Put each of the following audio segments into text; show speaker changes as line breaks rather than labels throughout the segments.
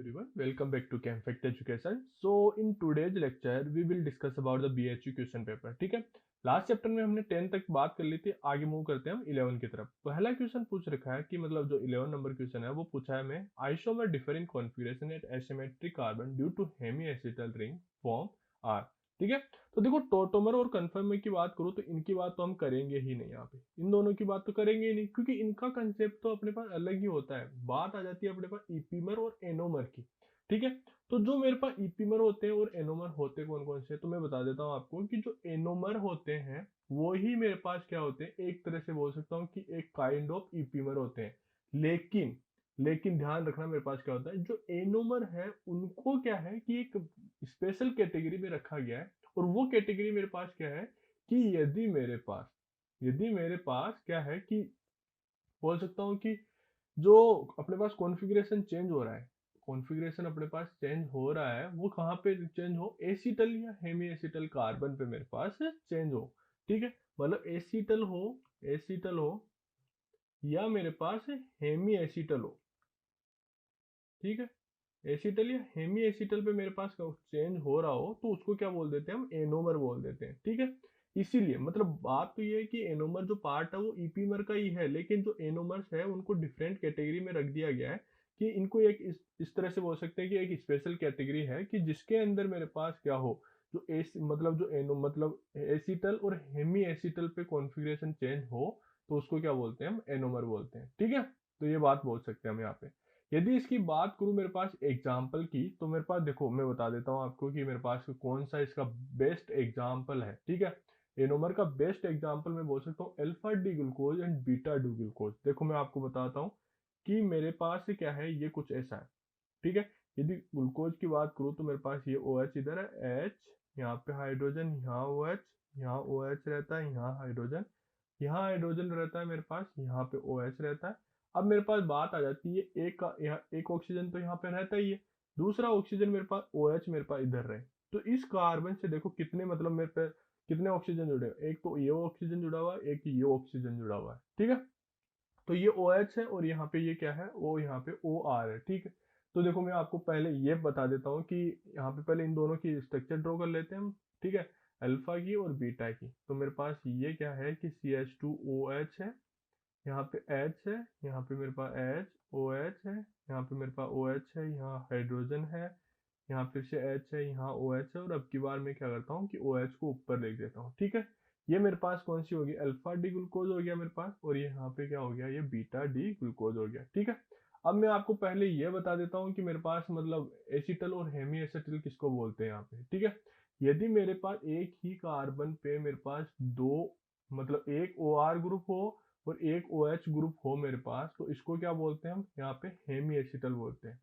everyone, welcome back to ChemFact Education. So in today's lecture we will discuss about the BHU question paper. ठीक है, last chapter में हमने 10 तक बात कर ली थी, आगे मूव करते हैं हम 11 की तरफ। पहला क्वेश्चन पूछ रखा है कि मतलब जो 11 नंबर क्वेश्चन है वो पूछा है हमें, isomer differ in configuration at asymmetric carbon due to hemi acetal ring form are. ठीक है, तो देखो टोटोमर और कन्फर्मर की बात करूँ तो इनकी बात तो हम करेंगे ही नहीं यहाँ पे, इन दोनों की बात तो करेंगे ही नहीं, क्योंकि इनका कंसेप्ट तो अपने पास अलग ही होता है। बात आ जाती है अपने पास ईपीमर और एनोमर की। ठीक है, तो जो मेरे पास ईपीमर होते हैं और एनोमर होते कौन कौन से, तो मैं बता देता हूँ आपको कि जो एनोमर होते हैं वो ही मेरे पास क्या होते हैं, एक तरह से बोल सकता हूँ कि एक काइंड ऑफ ईपीमर होते हैं। लेकिन लेकिन ध्यान रखना मेरे पास क्या होता है, जो एनोमर है उनको क्या है कि एक स्पेशल कैटेगरी में रखा गया है। और वो कैटेगरी मेरे पास क्या है कि यदि मेरे पास क्या है कि बोल सकता हूँ कि जो अपने पास कॉन्फ़िगरेशन चेंज हो रहा है, कॉन्फ़िगरेशन अपने पास चेंज हो रहा है, वो कहाँ पे चेंज हो, एसिटल या हेमी एसिटल कार्बन पे मेरे पास चेंज हो। ठीक है, मतलब एसिटल हो या मेरे पास हेमी एसिटल हो। ठीक है, एसिटल या हेमी एसिटल पे मेरे पास चेंज हो रहा हो तो उसको क्या बोल देते हैं, हम एनोमर बोल देते हैं। ठीक है, इसीलिए मतलब बात तो ये है कि एनोमर जो पार्ट है वो ईपीमर का ही है, लेकिन जो एनोमर्स है उनको डिफरेंट कैटेगरी में रख दिया गया है कि इनको एक इस तरह से बोल सकते हैं कि एक स्पेशल कैटेगरी है कि जिसके अंदर मेरे पास क्या हो, जो एस मतलब जो एनो मतलब एसिटल और हेमी एसिटल पे कॉन्फ़िगरेशन चेंज हो तो उसको क्या बोलते हैं, हम एनोमर बोलते हैं। ठीक है, तो ये बात बोल सकते हैं हम यहाँ पे। यदि इसकी बात करूं मेरे पास एग्जाम्पल की, तो मेरे पास देखो मैं बता देता हूं आपको कि मेरे पास कौन सा इसका बेस्ट एग्जाम्पल है। ठीक है, एनोमर का बेस्ट एग्जाम्पल मैं बोल सकता हूँ alpha D glucose and beta D glucose. देखो मैं आपको बताता हूँ कि मेरे पास क्या है, ये कुछ ऐसा है। ठीक है, यदि ग्लूकोज की बात करूँ तो मेरे पास ये ओ एच इधर है, एच यहाँ पे हाइड्रोजन, यहाँ ओ एच, यहाँ ओ एच रहता है, यहाँ हाइड्रोजन, यहाँ हाइड्रोजन रहता है मेरे पास, यहाँ पे ओ एच रहता है। अब मेरे पास बात आ जाती है एक का, एक ऑक्सीजन तो यहाँ पे रहता ही है, दूसरा ऑक्सीजन मेरे पास ओ एच मेरे पास इधर रहे। तो इस कार्बन से देखो कितने मतलब मेरे पे कितने ऑक्सीजन जुड़े हैं, एक तो ये ऑक्सीजन जुड़ा हुआ है, एक ये ऑक्सीजन जुड़ा हुआ है। ठीक है, तो ये ओ एच है और यहाँ पे ये क्या है, ओ यहाँ पे ओ आर है। ठीक है, तो देखो मैं आपको पहले ये बता देता हूँ कि यहाँ पे पहले इन दोनों की स्ट्रक्चर ड्रॉ कर लेते हैं हम। ठीक है, अल्फा की और बीटा की, तो मेरे पास ये क्या है कि CH2OH है, यहाँ पे H है, यहाँ पे मेरे पास OH है, यहाँ पे मेरे पास OH है, यहाँ हाइड्रोजन है, यहाँ फिर से H है, यहाँ OH है, और अब की बार मैं क्या करता हूँ कि OH को ऊपर लिख देता हूँ। ठीक है, ये मेरे पास कौन सी होगी, अल्फा डी ग्लूकोज हो गया मेरे पास, और ये यहाँ पे क्या हो गया, ये बीटा डी ग्लूकोज हो गया। ठीक है, अब मैं आपको पहले ये बता देता हूँ कि मेरे पास मतलब एसिटल और हेमी एसिटल किसको बोलते हैं यहाँ पे। ठीक है, यदि मेरे पास एक ही कार्बन पे मेरे पास दो मतलब एक ओ आर ग्रुप हो और एक ओ एच ग्रुप हो मेरे पास, तो इसको क्या बोलते हैं, हम यहाँ पे हेमी एसिटल बोलते हैं,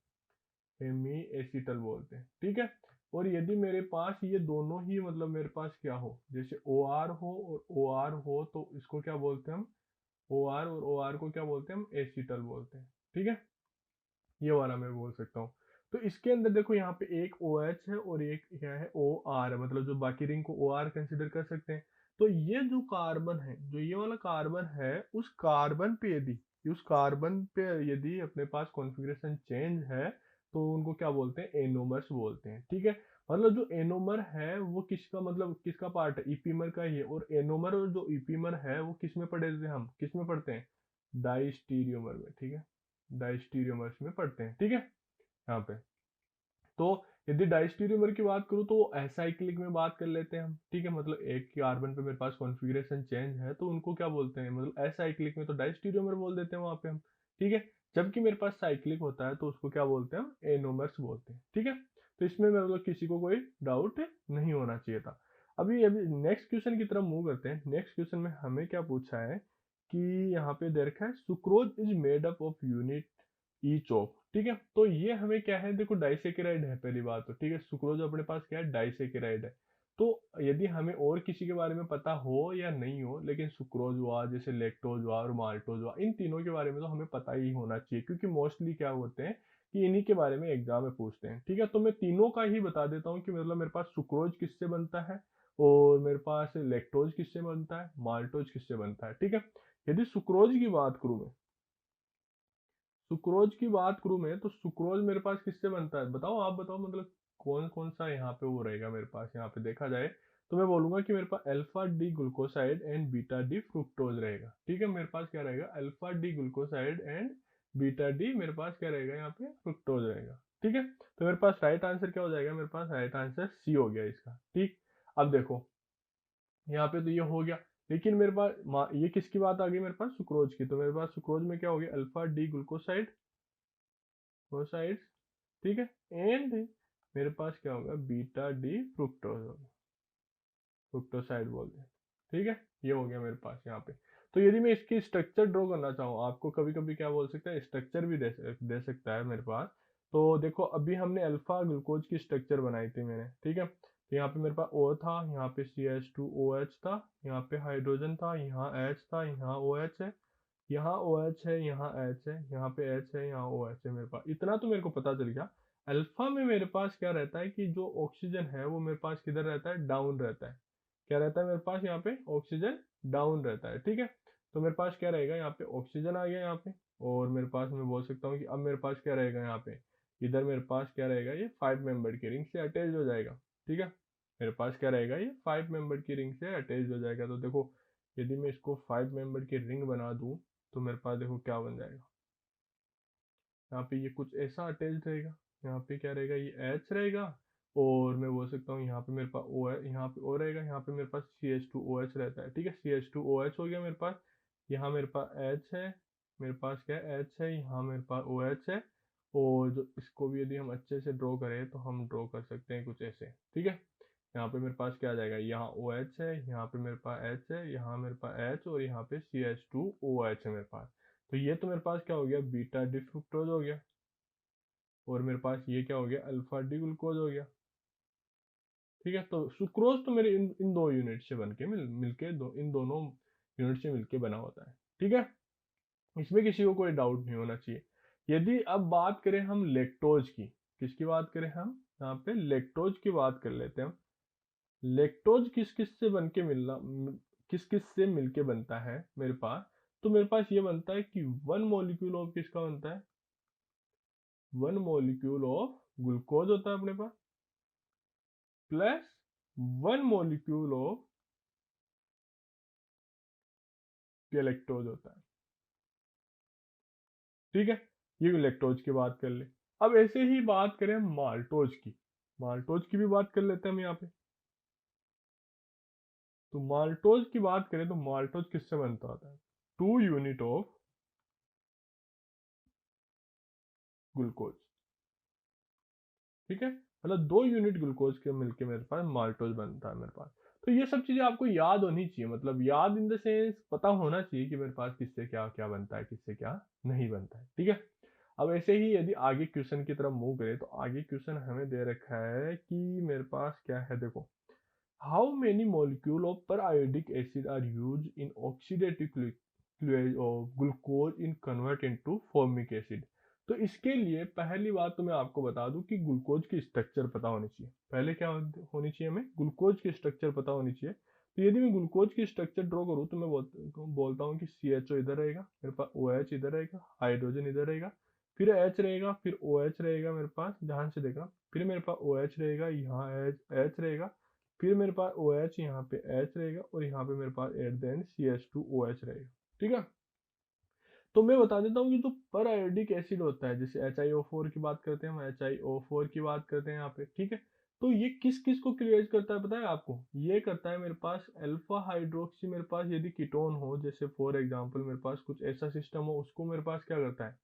हेमी एसिटल बोलते हैं। ठीक है, और यदि मेरे पास ये दोनों ही मतलब मेरे पास क्या हो, जैसे ओ आर हो और ओ आर हो, तो इसको क्या बोलते हैं हम, ओ आर और ओ आर को क्या बोलते हैं, हम एसिटल बोलते हैं। ठीक है, ये वाला मैं बोल सकता हूँ। तो इसके अंदर देखो यहाँ पे एक ओ एच है और एक क्या है, ओ आर है, मतलब जो बाकी रिंग को ओ आर कंसिडर कर सकते हैं। तो ये जो कार्बन है, जो ये वाला कार्बन है, उस कार्बन पे यदि अपने पास कॉन्फ़िगरेशन चेंज है तो उनको क्या बोलते हैं, एनोमर्स बोलते हैं। ठीक है, मतलब जो एनोमर है वो किसका मतलब किसका पार्ट है, ईपीमर का ही है, और एनोमर और जो ईपीमर है वो किस में पढ़े थे, हम किस में पढ़ते हैं, डाइस्टीरियोमर में। ठीक है, डाइस्टीरियोमर्स में पढ़ते हैं। ठीक है, यहाँ पे तो यदि डाइस्टीरियोमर की बात करूँ तो एसाइक्लिक में बात कर लेते हैं हम। ठीक है, मतलब एक कार्बन पे मेरे पास कॉन्फ़िगरेशन चेंज है तो उनको क्या बोलते हैं, मतलब एसाइक्लिक में तो डाइस्टीरियोमर बोल देते हैं वहां पे हम। ठीक है, जबकि मेरे पास साइक्लिक होता है तो उसको क्या बोलते हैं, हम एनोमर्स बोलते हैं। ठीक है, तो इसमें मतलब किसी को कोई डाउट नहीं होना चाहिए था। अभी अभी नेक्स्ट क्वेश्चन की तरफ मूव करते हैं। नेक्स्ट क्वेश्चन में हमें क्या पूछा है कि यहाँ पे दे रखा है sucrose is made up of unit each of. ठीक है, तो ये हमें क्या है, देखो डाइसेकेराइड है पहली बात तो। ठीक है, सुक्रोज अपने पास क्या है, डाइसेकेराइड है। तो यदि हमें और किसी के बारे में पता हो या नहीं हो, लेकिन सुक्रोज हुआ, जैसे लेक्टोज हुआ और माल्टोज हुआ, इन तीनों के बारे में तो हमें पता ही होना चाहिए, क्योंकि मोस्टली क्या होते हैं कि इन्हीं के बारे में एग्जाम में पूछते हैं। ठीक है, तो मैं तीनों का ही बता देता हूँ कि मतलब मेरे पास सुक्रोज किससे बनता है और मेरे पास लेक्टोज किससे बनता है, माल्टोज किससे बनता है। ठीक है, यदि सुक्रोज की बात करूँ मैं, सुक्रोज की बात करूं मैं, तो सुक्रोज मेरे पास किससे बनता है बताओ, आप बताओ, मतलब कौन कौन सा यहाँ पे वो रहेगा मेरे पास। यहाँ पे देखा जाए तो मैं बोलूंगा कि मेरे पास alpha D glucoside and beta D fructose रहेगा। ठीक है, मेरे पास क्या रहेगा, alpha D glucoside and beta D मेरे पास क्या रहेगा, यहाँ पे फ्रुक्टोज रहेगा। ठीक है, तो मेरे पास राइट आंसर क्या हो जाएगा, मेरे पास राइट आंसर सी हो गया इसका। ठीक, अब देखो यहाँ पे तो ये हो गया, लेकिन मेरे पास ये किसकी बात आ गई, मेरे पास सुक्रोज की। तो मेरे पास सुक्रोज में क्या हो गया, अल्फा डी ग्लूकोसाइड साइड्स, ठीक है, एंड मेरे पास क्या होगा, बीटा डी फ्रुक्टोज होगा, फ्रुक्टोसाइड बोलते हैं। ठीक है, ये हो गया मेरे पास यहाँ पे। तो यदि मैं इसकी स्ट्रक्चर ड्रॉ करना चाहूँ, आपको कभी कभी क्या बोल सकता है, स्ट्रक्चर भी दे सकता है मेरे पास। तो देखो अभी हमने अल्फा ग्लूकोज की स्ट्रक्चर बनाई थी मैंने, ठीक है। तो यहाँ पे मेरे पास O था, यहाँ पे CH2OH था, यहाँ पे हाइड्रोजन था, यहाँ H था, यहाँ OH है, यहाँ OH है, यहाँ H है, यहाँ पे H है, यहाँ OH है। मेरे पास इतना तो मेरे को पता चल गया। अल्फा में मेरे पास क्या रहता है कि जो ऑक्सीजन है वो मेरे पास किधर रहता है, डाउन रहता है। क्या रहता है मेरे पास, यहाँ पे ऑक्सीजन डाउन रहता है। ठीक है, तो मेरे पास क्या रहेगा, यहाँ पे ऑक्सीजन आ गया यहाँ पे, और मेरे पास मैं बोल सकता हूँ कि अब मेरे पास क्या रहेगा, यहाँ पे इधर मेरे पास क्या रहेगा, ये 5 मेंबर की रिंग से अटैच हो जाएगा। ठीक है, मेरे पास क्या रहेगा, ये 5 मेंबर की रिंग से अटैच हो जाएगा। तो देखो यदि मैं इसको 5 मेंबर की रिंग बना दूं, तो मेरे पास देखो क्या बन जाएगा, यहाँ पे ये कुछ ऐसा अटैच रहेगा, यहाँ पे क्या रहेगा, ये एच रहेगा, और मैं बोल सकता हूँ यहाँ पे मेरे पास ओ है, यहाँ पे ओ रहेगा, यहाँ पे मेरे पास CH2OH रहता है। ठीक है, CH2OH हो गया मेरे पास, यहाँ मेरे पास H है, मेरे पास क्या है, H है, यहाँ मेरे पास OH है। और जो इसको भी यदि हम अच्छे से ड्रॉ करें तो हम ड्रॉ कर सकते हैं कुछ ऐसे। ठीक है, यहाँ पे मेरे पास क्या आ जाएगा, यहाँ OH है, यहाँ पे मेरे पास H है, यहाँ मेरे पास H, और यहाँ पे CH2OH है मेरे पास। तो ये तो मेरे पास क्या हो गया, बीटा डी फ्रुक्टोज हो गया, और मेरे पास ये क्या हो गया, अल्फा डी ग्लूकोज हो गया। ठीक है, तो सुक्रोज तो मेरे इन दो यूनिट से बन के मिलके इन दोनों यूनिट से मिलके बना होता है। ठीक है, इसमें किसी को कोई डाउट नहीं होना चाहिए। यदि अब बात करें हम लेक्टोज की, किसकी बात करें हम, यहाँ पे लेक्टोज की बात कर लेते हैं हम। लेक्टोज किस किस से बन के किस किस से मिलके बनता है मेरे पास। तो मेरे पास ये बनता है कि वन मॉलिक्यूल ऑफ किसका बनता है, वन मॉलिक्यूल ऑफ ग्लूकोज होता है अपने पास, plus one molecule of galactose होता है। ठीक है, ये लैक्टोज की बात कर ले। अब ऐसे ही बात करें माल्टोज की, माल्टोज की भी बात कर लेते हैं हम यहाँ पे। तो माल्टोज की बात करें तो माल्टोज किससे बनता होता है, 2 यूनिट ऑफ ग्लूकोज। ठीक है, मतलब 2 यूनिट ग्लूकोज के मिलके मेरे पास माल्टोज बनता है मेरे पास। तो ये सब चीजें आपको याद होनी चाहिए, मतलब याद इन द सेंस पता होना चाहिए कि मेरे पास किससे क्या क्या बनता है, किससे क्या नहीं बनता है। ठीक है, अब ऐसे ही यदि आगे क्वेश्चन की तरफ मूव करें, तो आगे क्वेश्चन हमें दे रखा है कि मेरे पास क्या है, देखो how many molecule of periodic acid are use in oxidative glucose in convert into formic acid. तो इसके लिए पहली बात तो मैं आपको बता दूं कि ग्लूकोज की स्ट्रक्चर पता होनी चाहिए। पहले क्या होनी चाहिए, हमें ग्लूकोज की स्ट्रक्चर पता होनी चाहिए। तो यदि मैं ग्लूकोज की स्ट्रक्चर ड्रॉ करूँ तो मैं बोलता हूँ कि CHO इधर रहेगा, मेरे पास OH इधर रहेगा, हाइड्रोजन इधर रहेगा, फिर H रहेगा, फिर OH रहेगा मेरे पास, ध्यान से देखना, फिर मेरे पास OH रहेगा, यहाँ H रहेगा, फिर मेरे पास OH, यहाँ पे H रहेगा, और यहाँ पे मेरे पास एट द एंड CH2OH रहेगा। ठीक है, तो मैं बता देता हूँ कि जो पर आयोडिक एसिड होता है, जैसे HiO4 की बात करते हैं हम, HiO4 की बात करते हैं यहाँ पे। ठीक है, तो ये किस किस को क्लियर करता है पता है आपको, ये करता है मेरे पास अल्फा हाइड्रोक्सी, मेरे पास यदि कीटोन हो, जैसे फॉर एग्जांपल मेरे पास कुछ ऐसा सिस्टम हो, उसको मेरे पास क्या करता है,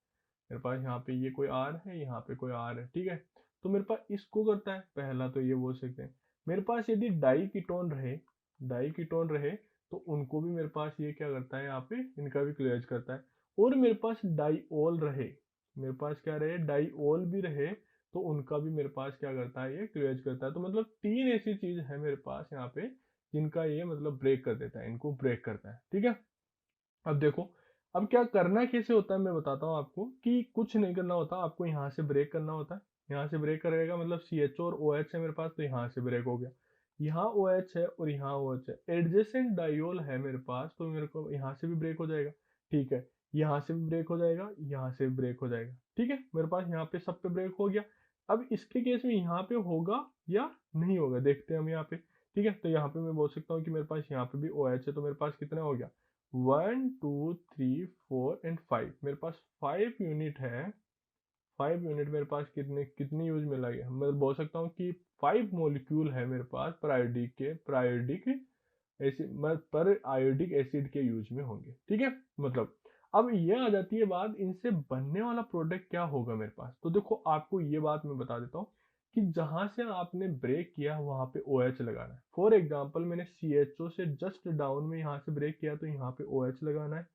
मेरे पास यहाँ पे ये कोई R है, यहाँ पे कोई R है। ठीक है, तो मेरे पास इसको करता है, पहला तो ये बोल सकते हैं। मेरे पास यदि डाई कीटोन रहे, डाई कीटोन रहे, तो उनको भी मेरे पास ये क्या करता है, यहाँ पे इनका भी क्लियर करता है। और मेरे पास डाईओल रहे, मेरे पास क्या रहे, डाईओल भी रहे, तो उनका भी मेरे पास क्या करता है, ये क्लियर करता है। तो मतलब 3 ऐसी चीज है मेरे पास यहाँ पे जिनका ये मतलब ब्रेक कर देता है, इनको ब्रेक करता है। ठीक है, अब देखो, अब क्या करना कैसे होता है मैं बताता हूँ आपको, कि कुछ नहीं करना होता, आपको यहाँ से ब्रेक करना होता है। यहाँ से ब्रेक करेगा, मतलब CHO और OH है मेरे पास, तो यहाँ से ब्रेक हो गया, यहाँ OH है और यहाँ OH है, एडजेसेंट डायोल है मेरे पास, तो मेरे को यहाँ से भी ब्रेक हो जाएगा। ठीक है, यहाँ से भी ब्रेक हो जाएगा, यहाँ से भी ब्रेक हो जाएगा। ठीक है, मेरे पास यहाँ पे सब पे ब्रेक हो गया। अब इसके केस में यहाँ पे होगा या नहीं होगा, देखते हैं हम यहाँ पे। ठीक है, तो यहाँ पे मैं बोल सकता हूँ कि मेरे पास यहाँ पे भी ओ एच है, तो मेरे पास कितना हो गया, 1 2 3 4 एंड 5, मेरे पास 5 यूनिट है। 5 यूनिट मेरे पास कितनी यूज में लगे, मैं बोल सकता हूँ कि 5 मॉलिक्यूल है मेरे पास प्रायोडिक पर आयोडिक एसिड के यूज में होंगे। ठीक है, मतलब अब ये आ जाती है बात, इनसे बनने वाला प्रोडक्ट क्या होगा मेरे पास। तो देखो आपको ये बात मैं बता देता हूँ कि जहां से आपने ब्रेक किया वहां पे ओ OH लगाना है। फॉर एग्जाम्पल मैंने CHO से जस्ट डाउन में यहाँ से ब्रेक किया तो यहाँ पे ओ OH लगाना है।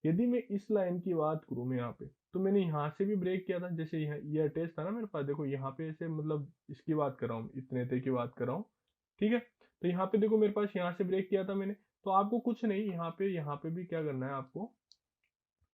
यदि मैं इस लाइन की बात करूँ मैं यहाँ पे, तो मैंने यहाँ से भी ब्रेक किया था, जैसे यहाँ ये अटैच था ना मेरे पास, देखो यहाँ पे ऐसे, मतलब इसकी बात कर रहा हूँ, इतने तक की बात कर रहा हूँ। ठीक है, तो यहाँ पे देखो मेरे पास यहाँ से ब्रेक किया था मैंने, तो आपको कुछ नहीं, यहाँ पे भी क्या करना है आपको,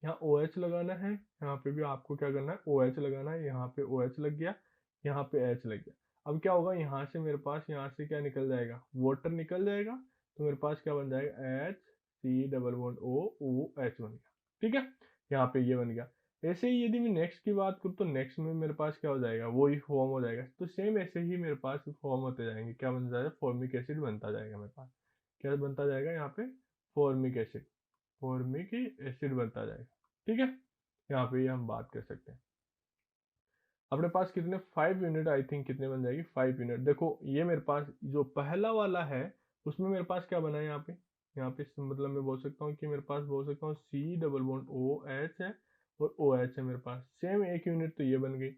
यहाँ ओ OH लगाना है, यहाँ पे भी आपको क्या करना है, ओ OH लगाना है। यहाँ पे ओ OH लग गया, यहाँ पे H लग गया। अब क्या होगा, यहाँ से मेरे पास, यहाँ से क्या निकल जाएगा, वाटर निकल जाएगा, तो मेरे पास क्या बन जाएगा, HCOOH बन गया। ठीक है, यहाँ पे ये बन गया। ऐसे ही यदि मैं नेक्स्ट की बात करूँ, तो नेक्स्ट में मेरे पास क्या हो जाएगा, वो ही फॉर्म हो जाएगा। तो सेम ऐसे ही मेरे पास फॉर्म होते जाएंगे, क्या बन जाएगा, फॉर्मिक एसिड बनता जाएगा मेरे पास। क्या बनता जाएगा यहाँ पे, फॉर्मिक एसिड, फॉर्मिक एसिड बनता जाएगा। ठीक है, यहाँ पे ये हम बात कर सकते हैं। अपने पास कितने, 5 यूनिट, आई थिंक कितने बन जाएगी, 5 यूनिट। देखो ये मेरे पास जो पहला वाला है उसमें मेरे पास क्या बना है, यहाँ पे मतलब मैं बोल सकता हूँ कि मेरे पास बोल सकता हूँ C+OH है और OH है मेरे पास, सेम 1 यूनिट, तो ये बन गई।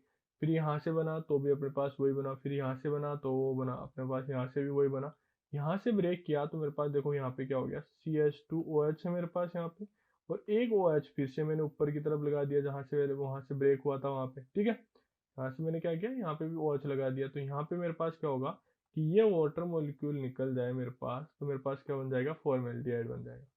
फिर यहाँ से बना तो भी अपने पास वही बना, फिर यहाँ से बना तो वो बना अपने पास, यहाँ से भी वही बना। यहाँ से ब्रेक किया तो मेरे पास देखो यहाँ पे क्या हो गया, CH2OH है मेरे पास यहाँ पे, और एक OH फिर से मैंने ऊपर की तरफ लगा दिया, जहाँ से वहां से ब्रेक हुआ था वहां पे। ठीक है, यहाँ से मैंने क्या किया, यहाँ पे भी OH लगा दिया, तो यहाँ पे मेरे पास क्या होगा कि ये वाटर मॉलिक्यूल निकल जाए मेरे पास, तो मेरे पास क्या बन जाएगा, फॉर्मेल्डिहाइड बन जाएगा।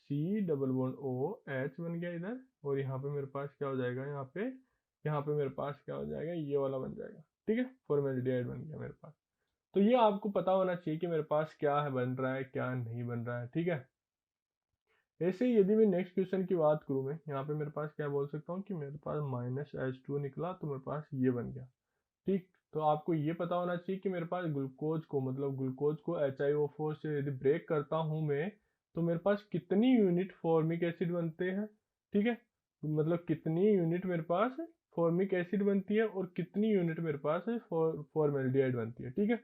C+OH बन गया इधर, और यहाँ पे मेरे पास क्या हो जाएगा, यहाँ पे मेरे पास क्या हो जाएगा, ये वाला बन जाएगा। ठीक है, फॉर्मेल्डिहाइड बन गया मेरे पास। तो ये आपको पता होना चाहिए कि मेरे पास क्या है बन रहा है, क्या नहीं बन रहा है। ठीक है, ऐसे ही यदि मैं नेक्स्ट क्वेश्चन की बात करूँ, मैं यहाँ पे मेरे पास क्या बोल सकता हूँ कि मेरे पास -H2 निकला, तो मेरे पास ये बन गया। ठीक, तो आपको ये पता होना चाहिए कि मेरे पास ग्लूकोज को, मतलब ग्लूकोज को HiO4 से यदि ब्रेक करता हूँ मैं, तो मेरे पास कितनी यूनिट फॉर्मिक एसिड बनते हैं। ठीक है, मतलब कितनी यूनिट मेरे पास फॉर्मिक एसिड बनती है और कितनी यूनिट मेरे पास फॉर्मेल्डिहाइड बनती है। ठीक है,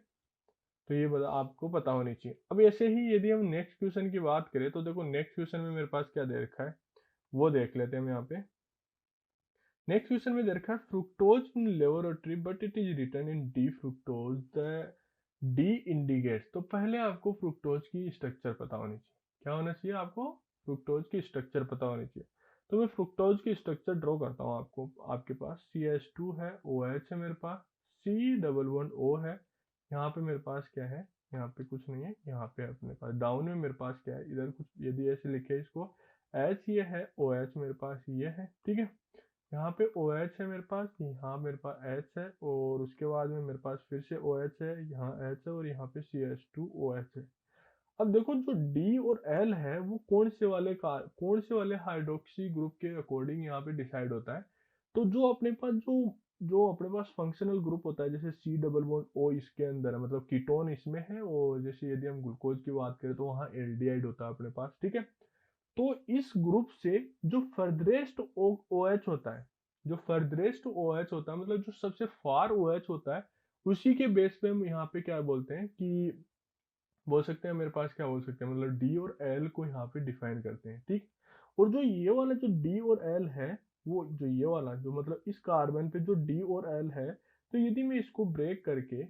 तो ये आपको पता होनी चाहिए। अब ऐसे ही यदि हम नेक्स्ट क्वेश्चन की बात करें, तो देखो नेक्स्ट क्वेश्चन में मेरे पास क्या दे रखा है, वो देख लेते हैं हम यहाँ पे। नेक्स्ट क्वेश्चन में दे रखा है, fructose in laboratory but it is written in D fructose, the D indicates. तो पहले आपको फ्रुक्टोज की स्ट्रक्चर पता होनी चाहिए। क्या होना चाहिए आपको, फ्रुक्टोज की स्ट्रक्चर पता होनी चाहिए। तो मैं फ्रुक्टोज की स्ट्रक्चर ड्रॉ करता हूँ आपको। आपके पास CH2 है, OH है मेरे पास, C+1O है, यहाँ पे मेरे पास क्या है, यहाँ पे कुछ नहीं है, यहाँ पे अपने पास डाउन में मेरे पास क्या है, इधर कुछ यदि ऐसे लिखे इसको, H ये है, OH मेरे पास ये है। ठीक है, यहाँ पे OH है मेरे पास, यहाँ मेरे पास H है, और उसके बाद में मेरे पास फिर से OH है, यहाँ H है, और यहाँ पे CH2OH है। अब देखो जो D और L है वो कौन से वाले हाइड्रोक्सी ग्रुप के अकॉर्डिंग यहाँ पे डिसाइड होता है। तो जो अपने पास जो अपने पास फंक्शनल ग्रुप होता है, जैसे C+O इसके अंदर है, मतलब कीटोन इसमें है, और जैसे यदि हम ग्लूकोज की बात करें तो वहाँ एल्डिहाइड होता है अपने पास। ठीक है, तो इस ग्रुप से जो फर्दरेस्ट OH होता है, जो फर्दरेस्ट OH होता है, मतलब जो सबसे फार OH होता है, उसी के बेस पे हम यहाँ पे क्या बोलते हैं कि बोल सकते हैं, मेरे पास क्या बोल सकते हैं, मतलब D और L को यहाँ पे डिफाइन करते हैं। ठीक, और जो ये वाला जो D और L है, वो जो ये वाला जो मतलब इस कार्बन पे जो D और L है, तो यदि मैं इसको ब्रेक करके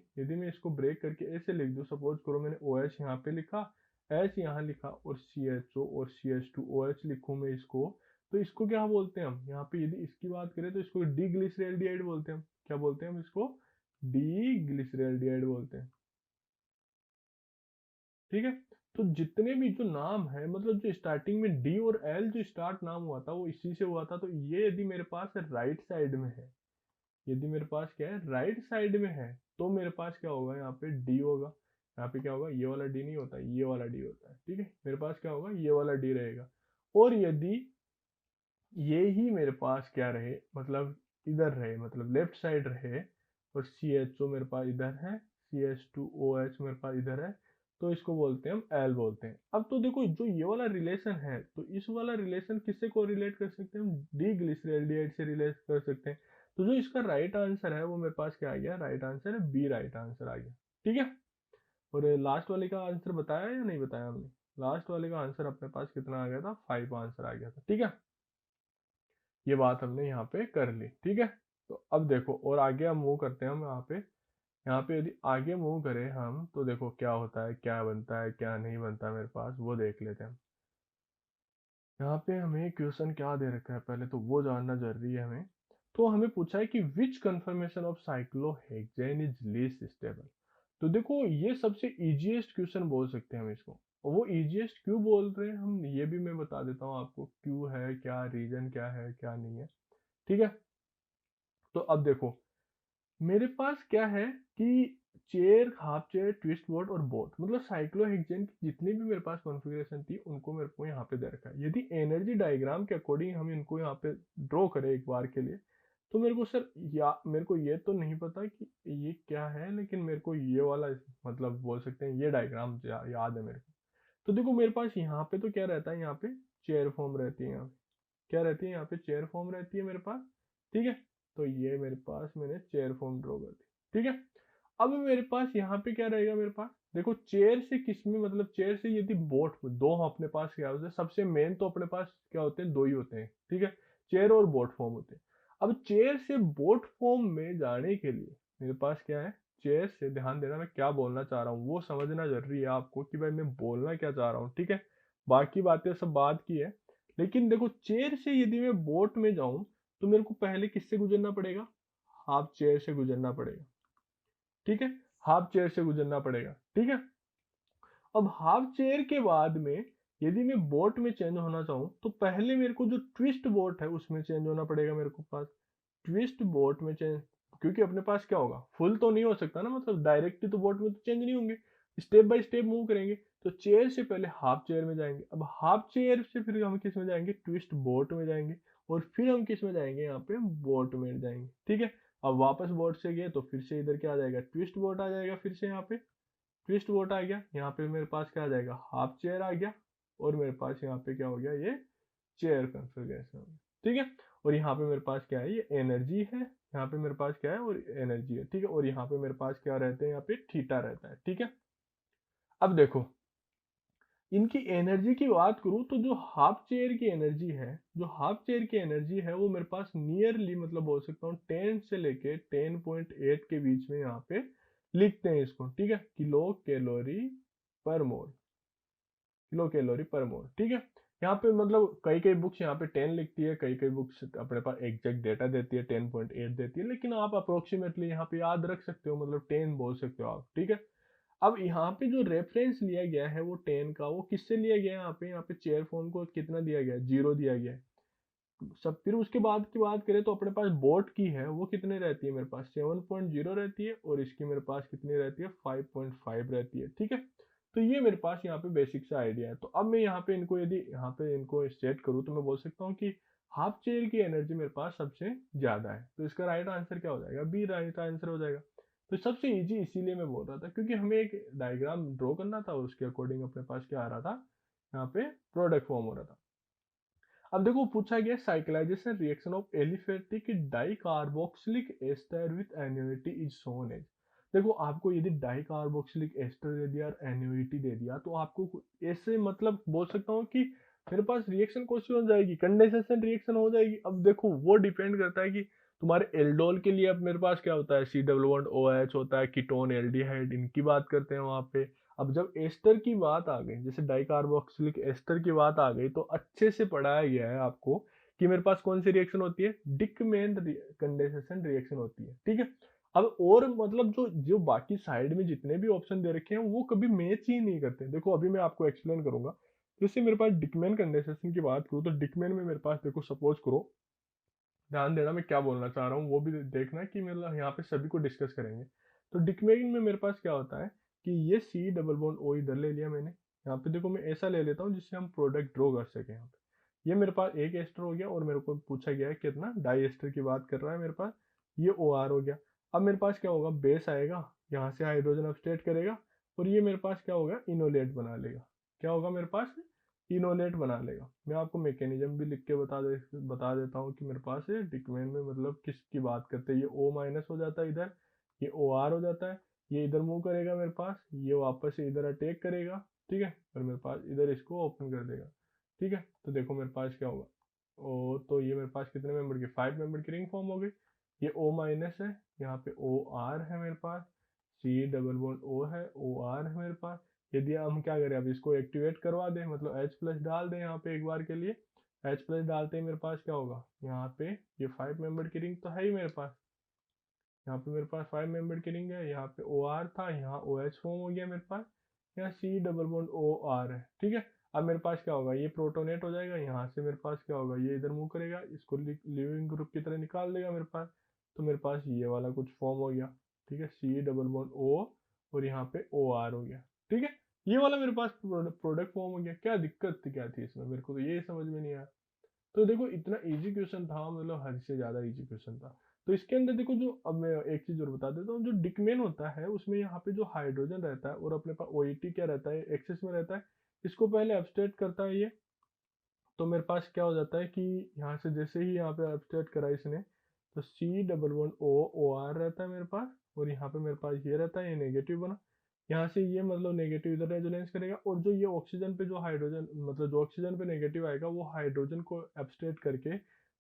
ऐसे लिख दूं, सपोज करो मैंने OH यहाँ पे लिखा, H यहाँ लिखा, और CHO और CH2OH लिखूं मैं इसको, तो इसको क्या बोलते हैं हम, यहाँ पे यदि इसकी बात करें तो इसको डी ग्लिसरॉल्डिहाइड बोलते हैं हम। क्या बोलते हैं हम इसको, डी ग्लिसरॉल्डिहाइड बोलते हैं। ठीक है, तो जितने भी जो नाम है, मतलब जो स्टार्टिंग में D और L जो स्टार्ट नाम हुआ था वो इसी से हुआ था। तो ये यदि मेरे पास राइट साइड में है, यदि मेरे पास क्या है, राइट साइड में है, तो मेरे पास क्या होगा, यहाँ पे D होगा। यहाँ पे क्या होगा, ये वाला D नहीं होता, ये वाला D होता है। ठीक है, मेरे पास क्या होगा, ये वाला D रहेगा। और यदि ये ही मेरे पास क्या रहे, मतलब इधर रहे, मतलब लेफ्ट साइड रहे, और CHO मेरे पास इधर है, CH2OH मेरे पास इधर है, तो इसको बोलते हैं हम एल बोलते हैं। अब तो देखो जो ये वाला रिलेशन है, तो इस वाला रिलेशन किससे को रिलेट कर सकते हैं हम, डिग्लिसरैल्डिहाइड से रिलेट कर सकते हैं। तो जो इसका राइट आंसर है वो मेरे पास क्या आ गया, राइट आंसर है बी, राइट आंसर आ गया। ठीक है, और लास्ट वाले का आंसर बताया या नहीं बताया हमने, लास्ट वाले का आंसर अपने पास कितना आ गया था, 5 आंसर आ गया था। ठीक है, ये बात हमने यहाँ पे कर ली। ठीक है, तो अब देखो और आगे हम मूव करते हैं, हम यहाँ पे यदि आगे मूव करें हम, तो देखो क्या होता है, क्या बनता है, क्या नहीं बनता है मेरे पास, वो देख लेते हैं हम। यहाँ पे हमें क्वेश्चन क्या दे रखा है पहले तो वो जानना जरूरी है हमें। तो हमें पूछा है कि which conformation of cyclohexane is least stable. तो देखो ये सबसे इजीएस्ट क्वेश्चन बोल सकते हैं हम इसको, और वो इजीएस्ट क्यों बोल रहे हैं हम, ये भी मैं बता देता हूँ आपको, क्यों है, क्या रीजन क्या है, क्या नहीं है। ठीक है, तो अब देखो मेरे पास क्या है कि chair, half chair, twist board और बोट, मतलब साइक्लोहेक्सेन की जितनी भी मेरे पास कॉन्फ़िगरेशन थी उनको मेरे को यहाँ पे दे रखा है। यदि एनर्जी डायग्राम के अकॉर्डिंग हम इनको यहाँ पे ड्रॉ करें एक बार के लिए, तो मेरे को सर मेरे को ये तो नहीं पता कि ये क्या है, लेकिन मेरे को ये वाला मतलब बोल सकते हैं ये डायग्राम याद है मेरे को। तो देखो मेरे पास यहाँ पे तो क्या रहता है, यहाँ पे चेयर फॉर्म रहती है, यहाँ पे क्या रहती है, यहाँ पे चेयर फॉर्म रहती है मेरे पास। ठीक है, तो ये मेरे पास मैंने चेयर फॉर्म ड्रॉ कर दी। ठीक है, अब मेरे पास यहाँ पे क्या रहेगा, मेरे पास देखो चेयर से किसमें, मतलब चेयर से यदि बोट दो अपने पास क्या होते हैं, सबसे मेन तो अपने पास क्या होते हैं, दो ही होते हैं। ठीक है, चेयर और बोट फॉर्म होते हैं। अब चेयर से बोट फॉर्म में जाने के लिए मेरे पास क्या है, चेयर से, ध्यान देना मैं क्या बोलना चाह रहा हूँ वो समझना जरूरी है आपको कि भाई मैं बोलना क्या चाह रहा हूँ। ठीक है, बाकी बातें सब बात की है, लेकिन देखो चेयर से यदि मैं बोट में जाऊं तो मेरे को पहले किससे गुजरना पड़ेगा, हाफ चेयर से गुजरना पड़ेगा। ठीक है, हाफ चेयर से गुजरना पड़ेगा। ठीक है, अब हाफ चेयर के बाद में यदि मैं बोट में चेंज होना चाहूँ तो पहले मेरे को जो ट्विस्ट बोट है उसमें चेंज होना पड़ेगा मेरे को पास, ट्विस्ट बोट में चेंज, क्योंकि अपने पास क्या होगा, फुल तो नहीं हो सकता ना, मतलब डायरेक्ट तो बोट में तो चेंज नहीं होंगे, स्टेप बाय स्टेप मूव करेंगे। तो चेयर से पहले हाफ चेयर में जाएंगे, अब हाफ चेयर से फिर हम किस में जाएंगे, ट्विस्ट बोट में जाएंगे, और फिर हम किस में जाएंगे, यहाँ पे बोट में जाएंगे। ठीक है, अब वापस बोट से गए तो फिर से इधर क्या आ जाएगा, ट्विस्ट बोट आ जाएगा, फिर से यहाँ पे ट्विस्ट बोट आ गया, यहाँ पे मेरे पास क्या आ जाएगा, हाफ चेयर आ गया, और मेरे पास यहाँ पे क्या हो गया, ये चेयर कॉन्फ़िगरेशन हो गया। ठीक है, और यहाँ पे मेरे पास क्या है, ये एनर्जी है, यहाँ पे मेरे पास क्या है, और एनर्जी है। ठीक है, और यहाँ पे मेरे पास क्या रहते हैं, यहाँ पे थीटा रहता है। ठीक है, अब देखो इनकी एनर्जी की बात करूँ तो जो हाफ चेयर की एनर्जी है, जो हाफ चेयर की एनर्जी है वो मेरे पास नियरली, मतलब बोल सकता हूँ 10 से लेके 10.8 के बीच में यहाँ पे लिखते हैं इसको। ठीक है, किलो कैलोरी पर मोल, किलो कैलोरी पर मोल। ठीक है, यहाँ पे मतलब कई कई बुक्स यहाँ पे 10 लिखती है, कई कई बुक्स अपने पास एग्जैक्ट डेटा देती है 10.8 देती है, लेकिन आप अप्रोक्सीमेटली यहाँ पे याद रख सकते हो, मतलब 10 बोल सकते हो आप। ठीक है, अब यहाँ पे जो रेफरेंस लिया गया है वो 10 का, वो किससे लिया गया है, यहाँ पे चेयर फोन को कितना दिया गया है, 0 दिया गया है सब। फिर उसके बाद की बात करें तो अपने पास बोट की है, वो कितने रहती है, मेरे पास 7.0 रहती है, और इसकी मेरे पास कितनी रहती है, 5.5 रहती है। ठीक है, तो ये मेरे पास यहाँ पे बेसिक सा आइडिया है। तो अब मैं यहाँ पे इनको, यदि यहाँ पे इनको सेट करूँ तो मैं बोल सकता हूँ कि हाफ चेयर की एनर्जी मेरे पास सबसे ज्यादा है, तो इसका राइट आंसर क्या हो जाएगा, बी राइट आंसर हो जाएगा। तो सबसे इजी इसीलिए मैं बोल रहा था क्योंकि हमें एक डायग्राम ड्रॉ करना था और उसके अकॉर्डिंग अपने पास क्या आ रहा था, यहाँ पे प्रोडक्ट फॉर्म हो रहा था। अब देखो पूछा गया cyclisation reaction of aliphatic dicarboxylic ester with annuity is shown as. देखो आपको यदि डाइकार्बोक्सिलिक एस्टर दे दिया और एन्युइटी दे दिया तो आपको ऐसे मतलब बोल सकता हूँ कि मेरे पास रिएक्शन कौन सी हो जाएगी, कंडेंसेशन रिएक्शन हो जाएगी। अब देखो वो डिपेंड करता है कि तुम्हारे एल्डोल के लिए अब मेरे पास क्या होता है, COOH होता है, कीटोन एल्डिहाइड, इनकी बात करते हैं वहां पे। अब जब एस्टर की बात आ गई, जैसे डाइकार्बोक्सिलिक एस्टर की बात आ गई, तो अच्छे से पढ़ाया गया है आपको कि मेरे पास कौन सी रिएक्शन होती है, डिकमेन कंडेंसेशन रिएक्शन होती है। ठीक है, अब और मतलब जो जो बाकी साइड में जितने भी ऑप्शन दे रखे हैं वो कभी मैच ही नहीं करते। देखो अभी मैं आपको एक्सप्लेन करूंगा। जैसे मेरे पास डिकमेन कंडेंसेशन की बात करूँ तो डिकमेन में मेरे पास देखो, सपोज करो, ध्यान देना मैं क्या बोलना चाह रहा हूँ वो भी देखना कि मतलब यहाँ पे सभी को डिस्कस करेंगे। तो डिकमेन में मेरे पास क्या होता है कि ये C डबल बॉन्ड O इधर ले लिया मैंने, यहाँ पे देखो मैं ऐसा ले लेता हूँ जिससे हम प्रोडक्ट ड्रॉ कर सके यहाँ पे। ये मेरे पास एक एस्टर हो गया और मेरे को पूछा गया है कितना, डाई एस्टर की बात कर रहा है मेरे पास, ये OR हो गया। अब मेरे पास क्या होगा, बेस आएगा, यहाँ से हाइड्रोजन अपस्टेट करेगा और ये मेरे पास क्या होगा, इनोलेट बना लेगा। क्या होगा मेरे पास, इनोलेट बना लेगा। मैं आपको मैकेनिज्म भी लिख के बता देता हूँ कि मेरे पास ये डिकमेन में मतलब किसकी बात करते हैं। ये O माइनस हो जाता है इधर, ये OR हो जाता है, ये इधर मूव करेगा मेरे पास, ये वापस से इधर अटैक करेगा, ठीक है, और मेरे पास इधर इसको ओपन कर देगा, ठीक है। तो देखो मेरे पास क्या होगा, तो ये मेरे पास कितने मेंबर की, 5 मेंबर की रिंग फॉर्म हो गई। ये O माइनस है, यहाँ पे OR है मेरे पास, C डबल बॉन्ड O है, OR है मेरे पास। यदि हम क्या करें, अब इसको एक्टिवेट करवा दें, मतलब H प्लस डाल दें यहाँ पे एक बार के लिए, H प्लस डालते ही मेरे पास क्या होगा, यहाँ पे ये 5 मेंबर की रिंग तो है ही मेरे पास, यहाँ पे मेरे पास 5 मेंबर की रिंग है, यहाँ पे OR था, यहाँ OH फॉर्म हो गया मेरे पास, यहाँ C डबल बॉन्ड OR है, ठीक है। अब मेरे पास क्या होगा, ये प्रोटोनेट हो जाएगा, यहाँ से मेरे पास क्या होगा, ये इधर मूव करेगा, इसको लिविंग ग्रुप की तरह निकाल देगा मेरे पास, तो मेरे पास ये वाला कुछ फॉर्म हो गया, ठीक है, C डबल बॉन्ड O और यहाँ पे OR हो गया, ठीक है। ये वाला मेरे पास प्रोडक्ट फॉर्म हो गया। क्या दिक्कत थी, क्या थी इसमें, मेरे को तो ये समझ में नहीं आया। तो देखो इतना इजी क्वेश्चन था, मतलब हद से ज्यादा इजी क्वेश्चन था। तो इसके अंदर देखो, जो अब मैं एक चीज और बता देता हूँ, जो डिकमेन होता है उसमें यहाँ पे जो हाइड्रोजन रहता है और अपने पास OET क्या रहता है, एक्सेस में रहता है, इसको पहले अपस्टेट करता है ये। तो मेरे पास क्या हो जाता है कि यहाँ से जैसे ही यहाँ पे अपस्टेट करा इसने, तो C डबल वन OR रहता है मेरे पास, और यहाँ पे मेरे पास ये रहता है, ये नेगेटिव बना, यहाँ से ये मतलब नेगेटिव इधर रेजोनेंस करेगा, और जो ये ऑक्सीजन पे जो हाइड्रोजन, मतलब जो ऑक्सीजन पे नेगेटिव आएगा वो हाइड्रोजन को एब्सट्रैक्ट करके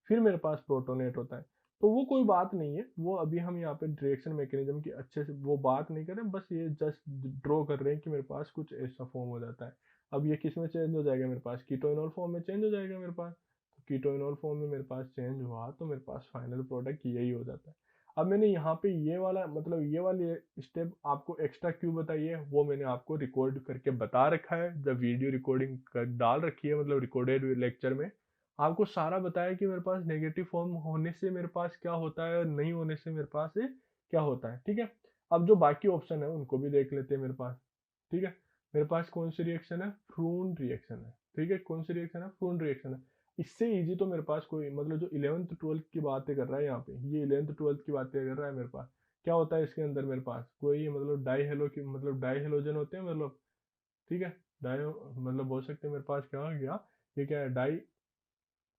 फिर मेरे पास प्रोटोनेट होता है। तो वो कोई बात नहीं है, वो अभी हम यहाँ पे डायरेक्शन मैकेनिज्म की अच्छे से वो बात नहीं कर रहे, बस ये जस्ट ड्रॉ कर रहे हैं कि मेरे पास कुछ ऐसा फॉर्म हो जाता है। अब ये किस में चेंज हो जाएगा, मेरे पास कीटोइनॉल फॉर्म में चेंज हो जाएगा मेरे पास। तो कीटोइनॉल फॉर्म में मेरे पास चेंज हुआ तो मेरे पास फाइनल प्रोडक्ट यही हो जाता है। अब मैंने यहाँ पे ये वाला मतलब ये वाली स्टेप आपको एक्स्ट्रा क्यों बताई है, वो मैंने आपको रिकॉर्ड करके बता रखा है, जब वीडियो रिकॉर्डिंग कर डाल रखी है, मतलब रिकॉर्डेड लेक्चर में आपको सारा बताया कि मेरे पास नेगेटिव फॉर्म होने से मेरे पास क्या होता है और नहीं होने से मेरे पास क्या होता है, ठीक है। अब जो बाकी ऑप्शन है उनको भी देख लेते हैं मेरे पास, ठीक है। मेरे पास कौन सी रिएक्शन है, फ्रून रिएक्शन है, ठीक है। कौन सी रिएक्शन है, फ्रून रिएक्शन है। इससे इजी तो मेरे पास कोई, मतलब जो 11th 12th की बातें कर रहा है यहाँ पे, ये 11th 12th की बातें कर रहा है मेरे पास। क्या होता है इसके अंदर मेरे पास, कोई मतलब डाई हेलो की मतलब डाई हेलोजन होते हैं, मतलब ठीक है, डाई मतलब बोल सकते हैं मेरे पास क्या हो गया, ये क्या है, डाई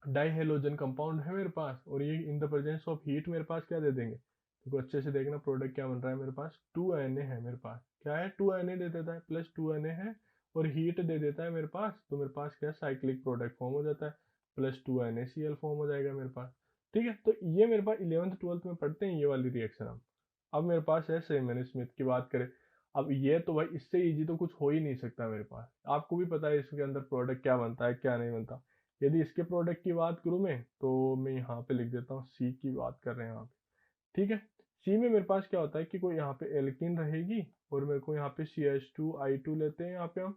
डाई हेलोजन कंपाउंड है मेरे पास, और ये इन द प्रेजेंस ऑफ हीट मेरे पास क्या दे देंगे, देखो अच्छे से देखना प्रोडक्ट क्या बन रहा है मेरे पास, 2Na है मेरे पास, क्या है 2Na दे देता है, प्लस 2Na है और हीट दे देता है मेरे पास, तो मेरे पास क्या साइक्लिक प्रोडक्ट फॉर्म हो जाता है, प्लस 2NaCl फॉर्म हो जाएगा मेरे पास, ठीक है। तो ये मेरे पास 11th 12th में पढ़ते हैं ये वाली रिएक्शन। अब मेरे पास है सेमन स्मिथ की बात करें, अब ये तो भाई इससे इजी तो कुछ हो ही नहीं सकता मेरे पास, आपको भी पता है इसके अंदर प्रोडक्ट क्या बनता है क्या नहीं बनता। यदि इसके प्रोडक्ट की बात करूं मैं, तो मैं यहाँ पे लिख देता हूँ सी की बात कर रहे हैं यहाँ पे, ठीक है। सी में मेरे पास क्या होता है कि कोई यहाँ पे एल्किन रहेगी, और मेरे को यहाँ पे CH2I2 लेते हैं, यहाँ पे हम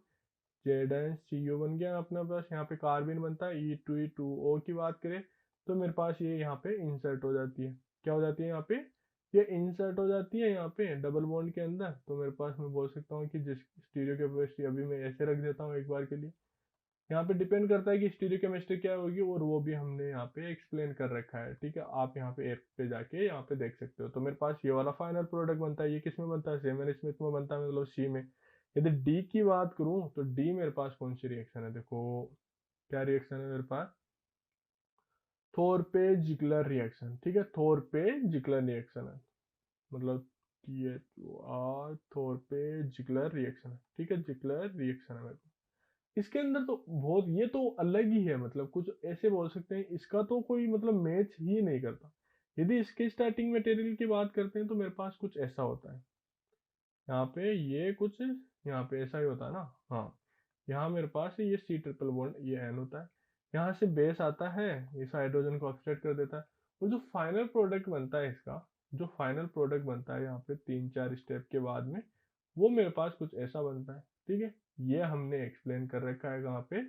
ZnCO बन गया अपना पास, यहाँ पे कार्बन बनता है E2E2O की बात करें, तो मेरे पास ये यहाँ पे इंसर्ट हो जाती है, क्या हो जाती है यहाँ पे, ये इंसर्ट हो जाती है यहाँ पे डबल बॉन्ड के अंदर। तो मेरे पास मैं बोल सकता हूँ कि जिस स्टीरियो केमिस्ट्री अभी मैं ऐसे रख देता हूँ एक बार के लिए, यहाँ पे डिपेंड करता है कि स्टीरियो केमिस्ट्री क्या होगी, और वो भी हमने यहाँ पे एक्सप्लेन कर रखा है, ठीक है। आप यहाँ पे ऐप पे जाके यहाँ पे देख सकते हो। तो मेरे पास ये वाला फाइनल प्रोडक्ट बनता है, ये किस में बनता है, सेमन स्मिथ में बनता है, मतलब सी में। यदि डी की बात करूँ तो डी मेरे पास कौन सी रिएक्शन है, देखो क्या रिएक्शन है मेरे पास, थोरपे जिगलर रिएक्शन, ठीक है, थोरपे जिगलर रिएक्शन है, मतलब थोरपे जिगलर रिएक्शन है, ठीक है, जिगलर रिएक्शन है मेरे पास। इसके अंदर तो बहुत, ये तो अलग ही है, मतलब कुछ ऐसे बोल सकते हैं, इसका तो कोई मतलब मैच ही नहीं करता। यदि इसके स्टार्टिंग मटेरियल की बात करते हैं तो मेरे पास कुछ ऐसा होता है, यहाँ पे ये कुछ यहाँ पे ऐसा ही होता है ना, हाँ। यहाँ मेरे पास ये C ट्रिपल बॉन्ड ये N होता है, यहाँ से बेस आता है, इस हाइड्रोजन को ऑक्सीडेट कर देता है, और जो फाइनल प्रोडक्ट बनता है इसका, जो फाइनल प्रोडक्ट बनता है यहाँ पे 3-4 स्टेप के बाद में, वो मेरे पास कुछ ऐसा बनता है, ठीक है। ये हमने एक्सप्लेन कर रखा है कहाँ पे,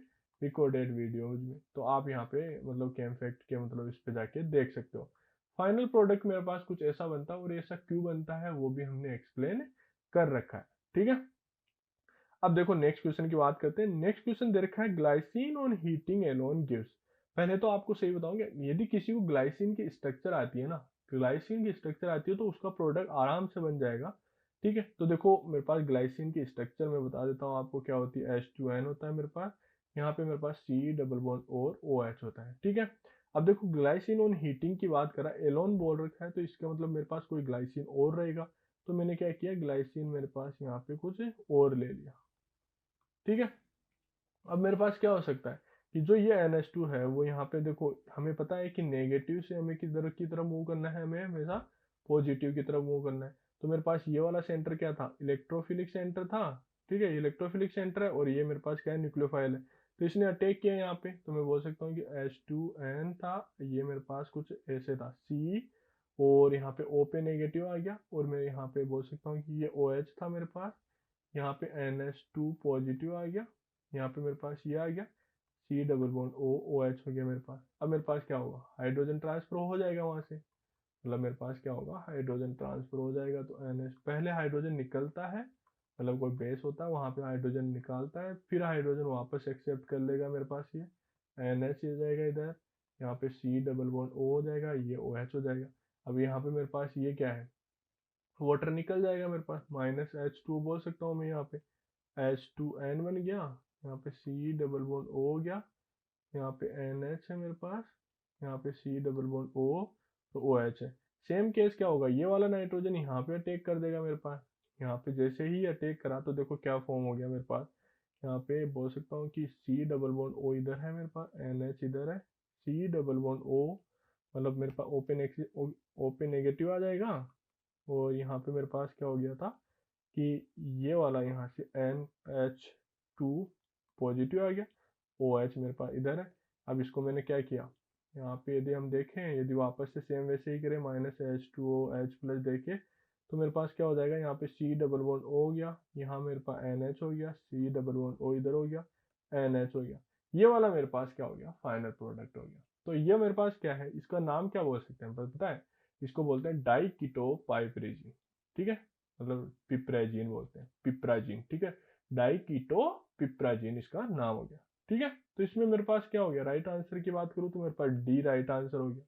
रिकॉर्डेड वीडियोज में, तो आप यहाँ पे मतलब केम फैक्ट के मतलब इस पे जाके देख सकते हो। फाइनल प्रोडक्ट मेरे पास कुछ ऐसा बनता है, और ऐसा क्यों बनता है वो भी हमने एक्सप्लेन कर रखा है, ठीक है। अब देखो नेक्स्ट क्वेश्चन की बात करते हैं। नेक्स्ट क्वेश्चन दे रखा है, glycine on heating alone gives, पहले तो आपको सही बताऊंगा, यदि किसी को ग्लाइसिन की स्ट्रक्चर आती है ना, ग्लाइसिन की स्ट्रक्चर आती है तो उसका प्रोडक्ट आराम से बन जाएगा। ठीक है, तो देखो मेरे पास ग्लाइसिन की स्ट्रक्चर मैं बता देता हूँ आपको क्या होती है। H2N होता है मेरे पास, यहाँ पे मेरे पास C डबल बॉन्ड और OH होता है। ठीक है, अब देखो ग्लाइसिन ऑन हीटिंग की बात करा, एलोन बोल रखा है तो इसका मतलब मेरे पास कोई ग्लाइसिन और रहेगा। तो मैंने क्या किया, ग्लाइसिन मेरे पास यहाँ पे कुछ और ले लिया। ठीक है, अब मेरे पास क्या हो सकता है कि जो ये NH2 है वो यहाँ पे देखो, हमें पता है कि नेगेटिव से हमें किधर की तरफ मूव करना है, हमें हमेशा पॉजिटिव की तरफ मूव करना है। तो मेरे पास ये वाला सेंटर क्या था, इलेक्ट्रोफिलिक सेंटर था। ठीक है, इलेक्ट्रोफिलिक सेंटर है और ये मेरे पास क्या है, न्यूक्लियोफाइल है। तो इसने अटैक किया यहाँ पे, तो मैं बोल सकता हूँ कि H2N था, ये मेरे पास कुछ ऐसे था C, और यहाँ पे O पे नेगेटिव आ गया, और मैं यहाँ पे बोल सकता हूँ कि ये OH था मेरे पास, यहाँ पे NH2 पॉजिटिव आ गया, यहाँ पे मेरे पास ये आ गया C डबल बॉन्ड OH हो गया मेरे पास। अब मेरे पास क्या होगा, हाइड्रोजन ट्रांसफर हो जाएगा वहां से, मतलब मेरे पास क्या होगा, हाइड्रोजन ट्रांसफर हो जाएगा। तो NH पहले हाइड्रोजन निकलता है, मतलब कोई बेस होता है वहां पे हाइड्रोजन निकालता है, फिर हाइड्रोजन वापस एक्सेप्ट कर लेगा मेरे पास, ये NH हो जाएगा इधर, यहाँ पे C डबल बॉन्ड O हो जाएगा, ये OH हो जाएगा। अब यहाँ पे मेरे पास ये क्या है, वाटर निकल जाएगा मेरे पास, -H2 बोल सकता हूँ मैं यहाँ पे, H2N बन गया, यहाँ पे C डबल बॉन्ड O हो गया, यहाँ पे NH है मेरे पास, यहाँ पे C डबल बॉन्ड O, तो OH है। सेम केस क्या होगा, ये वाला नाइट्रोजन यहाँ पे अटैक कर देगा मेरे पास, यहाँ पे जैसे ही अटैक करा तो देखो क्या फॉर्म हो गया मेरे पास, यहाँ पे बोल सकता हूँ कि C डबल बॉन्ड O इधर है मेरे पास, NH इधर है, C डबल बॉन्ड O, मतलब मेरे पास O पे नेगेटिव आ जाएगा, और यहाँ पे मेरे पास क्या हो गया था कि ये वाला यहाँ से NH2 पॉजिटिव आ गया, OH मेरे पास इधर है। अब इसको मैंने क्या किया, यहाँ पे यदि हम देखें, यदि वापस से सेम वैसे ही करें, -H2OH प्लस देखे, तो मेरे पास क्या हो जाएगा, यहाँ पे C डबल बॉन्ड O हो गया, यहाँ मेरे पास NH हो गया, C डबल बॉन्ड O इधर हो गया, NH हो गया। ये वाला मेरे पास क्या हो गया, फाइनल प्रोडक्ट हो गया। तो ये मेरे पास क्या है, इसका नाम क्या बोल सकते हैं पता है, इसको बोलते हैं डाइकीटोपाइपरेजिन। ठीक है, मतलब पिप्राजीन बोलते हैं, पिप्राजीन। ठीक है, डाइकीटो पिप्राजीन इसका नाम हो गया। ठीक है, तो इसमें मेरे पास क्या हो गया, राइट आंसर की बात करूँ तो मेरे पास डी राइट आंसर हो गया।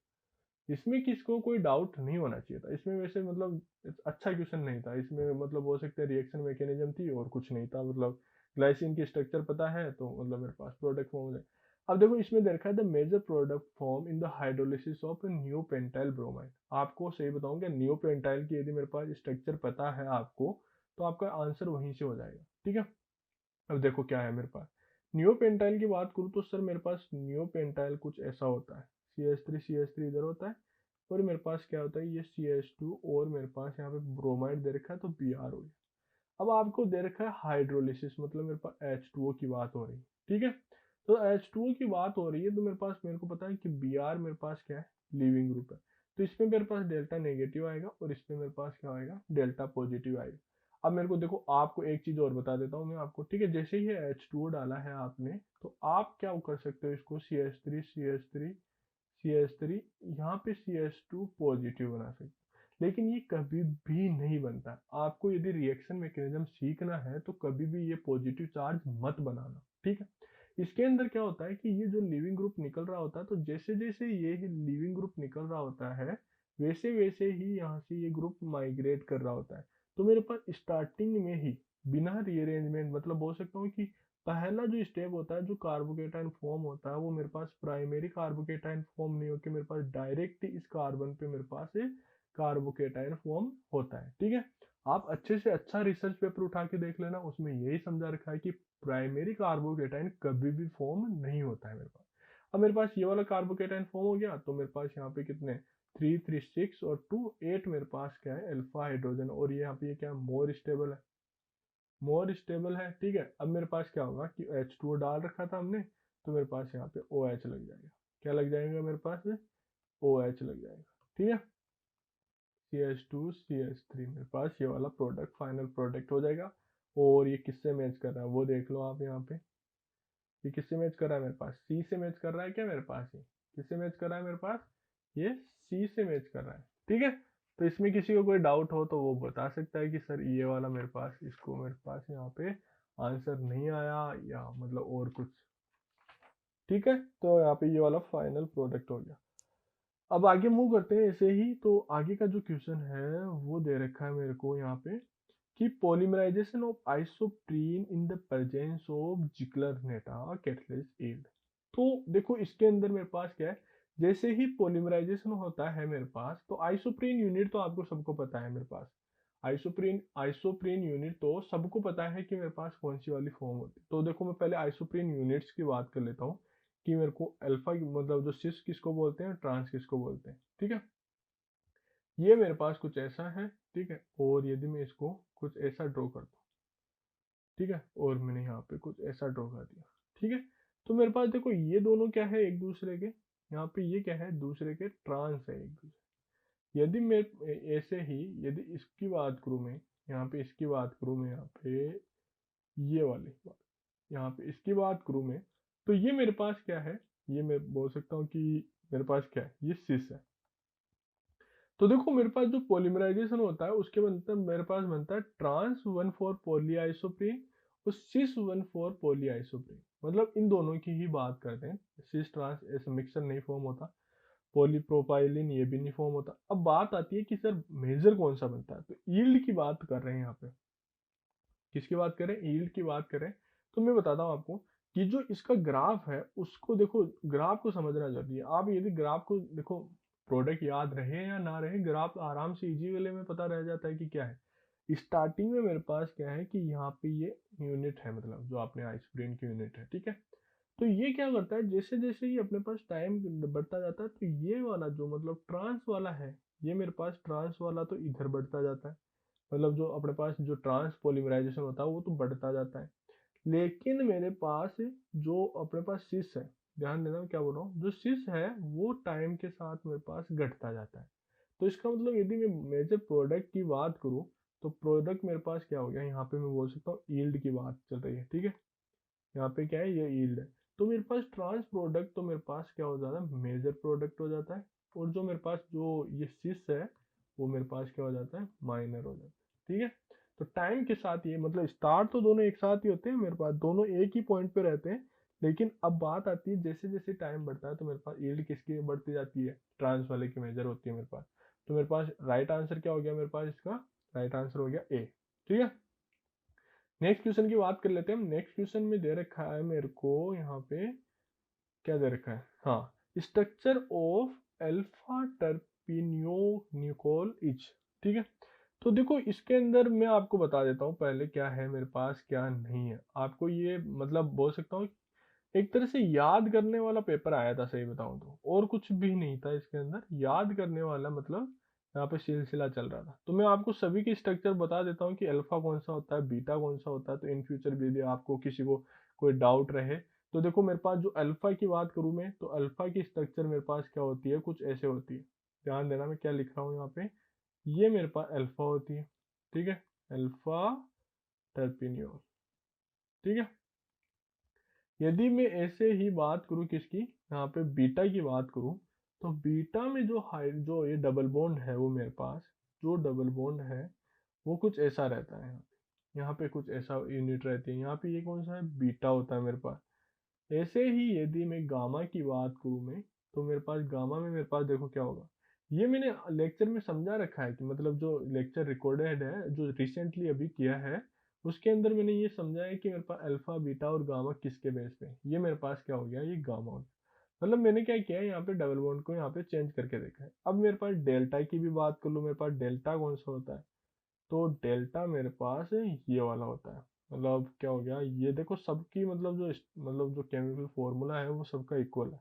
इसमें किसको कोई डाउट नहीं होना चाहिए था, इसमें वैसे मतलब अच्छा क्वेश्चन नहीं था इसमें, मतलब बोल सकते हैं रिएक्शन मैकेनिज्म थी और कुछ नहीं था, मतलब ग्लाइसिन की स्ट्रक्चर पता है तो मतलब मेरे पास प्रोडक्ट फॉर्म हो जाए। अब देखो इसमें देखा है the major product form in the hydrolysis of neopentyl bromide. आपको सही बताऊंगा, नियोपेंटाइल की यदि मेरे पास स्ट्रक्चर पता है आपको, तो आपका आंसर वहीं से हो जाएगा। ठीक है, अब देखो क्या है मेरे पास, नियोपेंटाइल की बात करूँ तो सर मेरे पास नियोपेंटाइल कुछ ऐसा होता है, CH3 इधर होता है, और मेरे पास क्या होता है, ये CH2, और मेरे पास यहाँ पे ब्रोमाइड दे रखा है तो Br हो गया। अब आपको दे रखा है हाइड्रोलिसिस, मतलब मेरे पास H2O की बात हो रही है। ठीक है, तो H2O की बात हो रही है तो मेरे को पता है कि Br मेरे पास क्या है, लिविंग ग्रुप है, तो इसमें मेरे पास डेल्टा नेगेटिव आएगा और इसमें मेरे पास क्या आएगा, डेल्टा पॉजिटिव आएगा। अब मेरे को देखो, आपको एक चीज और बता देता हूँ मैं आपको। ठीक है, जैसे ही H2O डाला है आपने, तो आप क्या कर सकते हो, इसको CH3 यहाँ पे CH2 पॉजिटिव बना सकते हो। लेकिन ये कभी भी नहीं बनता, आपको यदि रिएक्शन मैकेनिज्म सीखना है तो कभी भी ये पॉजिटिव चार्ज मत बनाना। ठीक है, इसके अंदर क्या होता है कि ये जो लिविंग ग्रुप निकल रहा होता है, तो जैसे जैसे ये लिविंग ग्रुप निकल रहा होता है, वैसे वैसे ही यहाँ से ये ग्रुप माइग्रेट कर रहा होता है। तो मेरे पास स्टार्टिंग में ही बिना रीअरेंजमेंट, मतलब बोल सकता हूँ कि पहला जो स्टेप होता है, जो कार्बोकेटाइन फॉर्म होता है, वो मेरे पास प्राइमरी कार्बोकेटाइन फॉर्म नहीं होकर मेरे पास डायरेक्ट इस कार्बन पे मेरे पास कार्बोकेटाइन फॉर्म होता है। ठीक है, आप अच्छे से अच्छा रिसर्च पेपर उठा के देख लेना, उसमें यही समझा रखा है कि प्राइमरी कार्बोकेटाइन कभी भी फॉर्म नहीं होता है मेरे पास। अब मेरे पास ये वाला कार्बोकेटाइन फॉर्म हो गया, तो मेरे पास यहाँ पे कितने 3 3 6 और 2 8 मेरे पास क्या है, अल्फा हाइड्रोजन, और ये यहाँ पे ये क्या है, मोर स्टेबल है, मोर स्टेबल है। ठीक है, अब मेरे पास क्या होगा कि H2O डाल रखा था हमने, तो मेरे पास यहाँ पे OH लग जाएगा। क्या लग जाएगा मेरे पास, OH लग जाएगा। ठीक है, CH2 CH3 मेरे पास ये वाला प्रोडक्ट फाइनल प्रोडक्ट हो जाएगा। और ये किससे मैच कर रहा है वो देख लो आप यहाँ पे, ये किससे मैच कर रहा है, मेरे पास C से मैच कर रहा है क्या, मेरे पास ये किससे मैच कर रहा है, मेरे पास ये C से मैच कर रहा है। ठीक है, तो इसमें किसी को कोई डाउट हो तो वो बता सकता है कि सर ये वाला मेरे पास, इसको मेरे पास यहाँ पे आंसर नहीं आया, या मतलब और कुछ। ठीक है, तो यहाँ पे ये वाला फाइनल प्रोडक्ट हो गया। अब आगे मूव करते हैं ऐसे ही। तो आगे का जो क्वेश्चन है वो दे रखा है मेरे को यहाँ पे कि polymerisation of isoprene in the presence of Ziegler Natta catalyst yield. तो देखो इसके अंदर मेरे पास क्या है, जैसे ही पॉलीमराइजेशन होता है मेरे पास, तो आइसोप्रीन यूनिट तो आपको सबको पता है मेरे पास, आइसोप्रीन आइसोप्रीन यूनिट तो सबको पता है कि मेरे पास कौन सी वाली फॉर्म होती है। तो देखो मैं पहले आइसोप्रीन यूनिट्स की बात कर लेता हूँ कि मेरे को अल्फा मतलब जो सिस किसको बोलते हैं, ट्रांस किसको बोलते हैं। ठीक है, ये मेरे पास कुछ ऐसा है। ठीक है, और यदि मैं इसको कुछ ऐसा ड्रॉ कर दूं, ठीक है, और मैंने यहाँ पे कुछ ऐसा ड्रॉ कर दिया। ठीक है, तो मेरे पास देखो ये दोनों क्या है, एक दूसरे के, यहाँ पे ये क्या है, दूसरे के ट्रांस है एक दूसरे। यदि मैं ऐसे ही यदि इसकी बात करूँ मैं, यहाँ पे इसकी बात करूँ मैं, यहाँ पे ये वाली बात, यहाँ पे इसकी बात करूँ मैं, तो ये मेरे पास क्या है, ये मैं बोल सकता हूँ कि मेरे पास क्या है, ये सिस है। तो देखो मेरे पास जो पॉलीमराइजेशन होता है उसके बनता मेरे पास बनता है ट्रांस 1,4 पॉलीआइसोप्रीन और सिस 1,4 पॉलीआइसोप्रीन। मतलब इन दोनों की ही बात करते हैं। सिस ट्रांस ऐसे मिक्सर नहीं फॉर्म होता, पॉलीप्रोपाइलिन ये भी नहीं फॉर्म होता। अब बात आती है कि सर मेजर कौन सा बनता है, तो यील्ड की बात कर रहे हैं यहाँ पे। किसकी बात करें, यील्ड की बात करें। तो मैं बताता हूँ आपको कि जो इसका ग्राफ है उसको देखो, ग्राफ को समझना जरूरी है। आप यदि ग्राफ को देखो, प्रोडक्ट याद रहे या ना रहे, ग्राफ आराम से इजी वे में पता रह जाता है कि क्या है। स्टार्टिंग में मेरे पास क्या है कि यहाँ पे ये यूनिट है, मतलब जो आपने आइसोप्रीन की यूनिट है। ठीक है, तो ये क्या करता है, जैसे जैसे ही अपने पास टाइम बढ़ता जाता है, तो ये वाला जो मतलब ट्रांस वाला है, ये मेरे पास ट्रांस वाला तो इधर बढ़ता जाता है। मतलब जो अपने पास जो ट्रांस पॉलीमराइजेशन होता है वो तो बढ़ता जाता है। लेकिन मेरे पास जो अपने पास सिस है, ध्यान देना मैं क्या बोल रहा हूँ, जो सिस है वो टाइम के साथ मेरे पास घटता जाता है। तो इसका मतलब यदि मैं मेजर प्रोडक्ट की बात करूँ, तो प्रोडक्ट मेरे पास क्या हो गया, यहाँ पे मैं बोल सकता हूँ यील्ड की बात चल रही है। ठीक है, यहाँ पे क्या है, ये यील्ड है। तो मेरे पास ट्रांस प्रोडक्ट तो मेरे पास क्या हो जाता है, मेजर प्रोडक्ट हो जाता है। और जो मेरे पास जो ये सिस है वो मेरे पास क्या हो जाता है, माइनर हो जाता है। ठीक है, तो टाइम के साथ ये मतलब स्टार्ट तो दोनों एक साथ ही होते हैं मेरे पास, दोनों एक ही पॉइंट पे रहते हैं। लेकिन अब बात आती है जैसे जैसे टाइम बढ़ता है तो मेरे पास यील्ड किसकी बढ़ती जाती है, ट्रांस वाले की मेजर होती है मेरे पास। तो मेरे पास राइट आंसर क्या हो गया, मेरे पास इसका राइट आंसर हो गया ए। ठीक है, नेक्स्ट क्वेश्चन की बात कर लेते हैं हम। नेक्स्ट क्वेश्चन में दे रखा है मेरे को यहाँ पे, क्या दे रखा है, हाँ, स्ट्रक्चर ऑफ अल्फा टर्पिनियोनिकोल इच। ठीक है, तो देखो इसके अंदर मैं आपको बता देता हूँ पहले क्या है मेरे पास क्या नहीं है। आपको ये मतलब बोल सकता हूँ एक तरह से याद करने वाला पेपर आया था, सही बताऊं तो, और कुछ भी नहीं था इसके अंदर, याद करने वाला मतलब यहाँ पे सिलसिला चल रहा था। तो मैं आपको सभी की स्ट्रक्चर बता देता हूँ कि अल्फा कौन सा होता है, बीटा कौन सा होता है। तो इन फ्यूचर भी यदि आपको किसी को कोई डाउट रहे, तो देखो मेरे पास जो अल्फा की बात करूँ मैं, तो अल्फा की स्ट्रक्चर मेरे पास क्या होती है, कुछ ऐसे होती है। ध्यान देना मैं क्या लिख रहा हूँ यहाँ पे, ये मेरे पास अल्फा होती है। ठीक है, अल्फा टर्पिनियोल। ठीक है, यदि मैं ऐसे ही बात करूँ किसकी, यहाँ पे बीटा की बात करूँ, तो बीटा में जो हाइड जो ये डबल बॉन्ड है वो मेरे पास, जो डबल बॉन्ड है वो कुछ ऐसा रहता है। यहाँ पे कुछ ऐसा यूनिट रहती है, यहाँ पे ये कौन सा है, बीटा होता है मेरे पास। ऐसे ही यदि मैं गामा की बात करूँ मैं, तो मेरे पास गामा में मेरे पास देखो क्या होगा। ये मैंने लेक्चर में समझा रखा है कि मतलब जो लेक्चर रिकॉर्डेड है जो रिसेंटली अभी किया है, उसके अंदर मैंने ये समझा है कि मेरे पास अल्फा बीटा और गामा किसके बेस पे, ये मेरे पास क्या हो गया, ये गामा हो गया। मतलब मैंने क्या किया है, यहाँ पे डबल बॉन्ड को यहाँ पे चेंज करके देखा है। अब मेरे पास डेल्टा की भी बात कर लूँ, मेरे पास डेल्टा कौन सा होता है, तो डेल्टा मेरे पास ये वाला होता है। मतलब क्या हो गया, ये देखो सबकी मतलब जो मतलब जो केमिकल फॉर्मूला है वो सबका इक्वल है,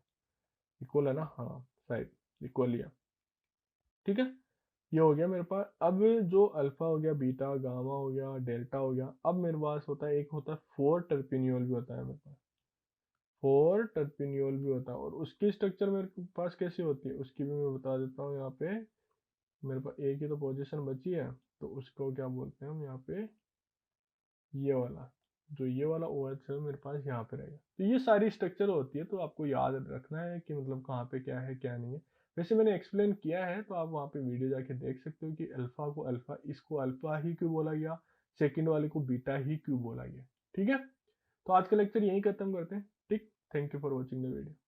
इक्वल है ना, हाँ शायद इक्वल ही है। ठीक है, ये हो गया मेरे पास। अब जो अल्फा हो गया, बीटा गामा हो गया, डेल्टा हो गया, अब मेरे पास होता है एक होता है फोर टर्पिनियोल भी होता है मेरे पास, फोर टर्पिनियोल भी होता है। और उसकी स्ट्रक्चर मेरे पास कैसी होती है उसकी भी मैं बता देता हूँ यहाँ पे। मेरे पास एक ही तो पोजीशन बची है, तो उसको क्या बोलते हैं हम यहाँ पे, ये वाला, जो ये वाला ओ एच है मेरे पास यहाँ पे रहेगा। तो ये सारी स्ट्रक्चर होती है, तो आपको याद रखना है कि मतलब कहाँ पे क्या है क्या नहीं है। वैसे मैंने एक्सप्लेन किया है, तो आप वहाँ पे वीडियो जाके देख सकते हो कि अल्फा को अल्फा, इसको अल्फा ही क्यों बोला गया, सेकंड वाले को बीटा ही क्यों बोला गया। ठीक है, तो आज का लेक्चर यहीं खत्म करते हैं। ठीक। Thank you for watching the video.